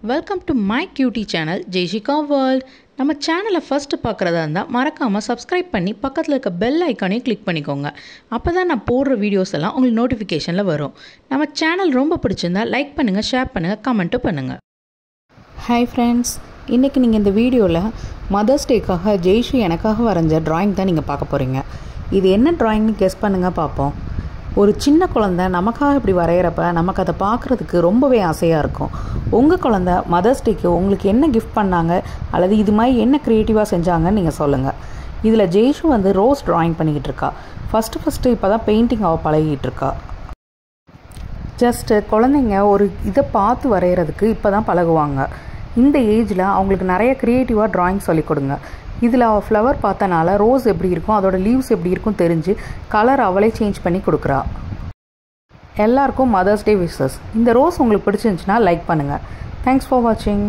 Welcome to my cutie channel Jaishika world. நம்ம சேனலை first பார்க்குறதா இருந்தால் மறக்காமல் சப்ஸ்கிரைப் பண்ணி பக்கத்தில் இருக்க பெல் ஐக்கானையும் கிளிக் பண்ணிக்கோங்க. அப்போ தான் நான் போடுற வீடியோஸ் எல்லாம் உங்களுக்கு நோட்டிஃபிகேஷனில் வரும். நம்ம சேனல் ரொம்ப பிடிச்சிருந்தா லைக் பண்ணுங்கள், ஷேர் பண்ணுங்கள், கமெண்ட்டும் பண்ணுங்கள். ஹாய் ஃப்ரெண்ட்ஸ், இன்றைக்கி நீங்கள் இந்த வீடியோவில் மதர்ஸ் டேக்காக ஜெய்ஷி எனக்காக வரைஞ்ச ட்ராயிங் தான் நீங்கள் பார்க்க போகிறீங்க. இது என்ன ட்ராயிங்னு கெஸ் பண்ணுங்கள் பார்ப்போம். ஒரு சின்ன குழந்தை நமக்காக இப்படி வரைகிறப்ப நமக்கு அதை பார்க்குறதுக்கு ரொம்பவே ஆசையாக இருக்கும். உங்கள் குழந்தை மதர்ஸ் டேக்கு உங்களுக்கு என்ன கிஃப்ட் பண்ணாங்க அல்லது இது மாதிரி என்ன க்ரியேட்டிவாக செஞ்சாங்கன்னு நீங்கள் சொல்லுங்கள். இதில் ஜெய்ஷு ரோஸ் ட்ராயிங் பண்ணிக்கிட்டு இருக்கா. ஃபஸ்ட்டு இப்போ தான் பெயிண்டிங் அவள் பழகிட்டு இருக்கா. ஜஸ்ட்டு குழந்தைங்க ஒரு இதை பார்த்து வரைகிறதுக்கு இப்போ தான் பழகுவாங்க. இந்த ஏஜில் அவங்களுக்கு நிறைய க்ரியேட்டிவாக ட்ராயிங் சொல்லிக் கொடுங்க. இதில் அவள் ஃப்ளவர் பார்த்தனால ரோஸ் எப்படி இருக்கும், அதோட லீவ்ஸ் எப்படி இருக்கும் தெரிஞ்சு கலர் அவளே சேஞ்ச் பண்ணி கொடுக்குறா. எல்லாருக்கும் மதர்ஸ் டே விஷஸ். இந்த ரோஸ் உங்களுக்கு பிடிச்சிருந்துச்சுன்னா லைக் பண்ணுங்கள். தேங்க்ஸ் ஃபார் வாட்சிங்.